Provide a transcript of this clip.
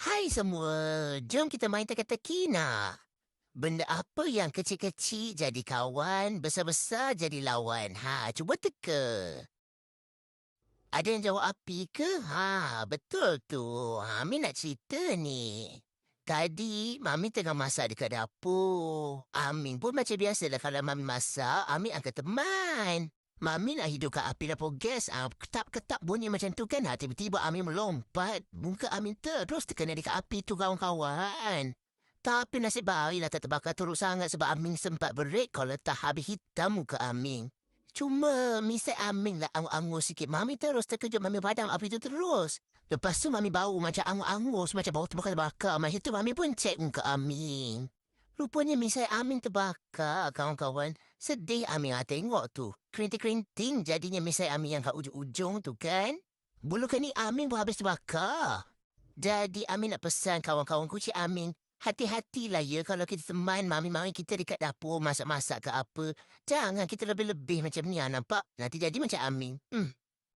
Hai semua, jom kita main teka-teki nak. Benda apa yang kecil-kecil jadi kawan, besar-besar jadi lawan? Cuba teka. Ada yang jawab api ke? Betul tu. Mami nak cerita ni. Tadi, Mami tengah masak dekat dapur. Amin pun macam biasa lah kalau Mami masak, Amin angkat teman. Mami nak hidupkan api dapur gas. Ketap-ketap bunyi macam tu kan. Tiba-tiba Amin melompat. Muka Amin terus terkena dekat api tu kawan-kawan. Tapi nasib baiklah tak terbakar teruk sangat sebab Amin sempat berik kalau tak habis hitam muka Amin. Cuma misai Amin lah angus-angus sikit. Mami terus terkejut Mami padam api tu terus. Lepas tu Mami bau macam angus-angus, macam bau terbakar-bakar. Macam tu Mami pun cek muka Amin. Rupanya misai Amin terbakar, kawan-kawan. Sedih Amin tengok tu. Kerinting-kerinting jadinya misai Amin yang kat ujung-ujung tu kan. Bulukan ni Amin pun habis terbakar. Jadi Amin nak pesan kawan-kawan kucing Amin. Hati-hatilah ya kalau kita teman mami-mami kita dekat dapur masak-masak ke apa. Jangan kita lebih-lebih macam ni nampak. Nanti jadi macam Amin.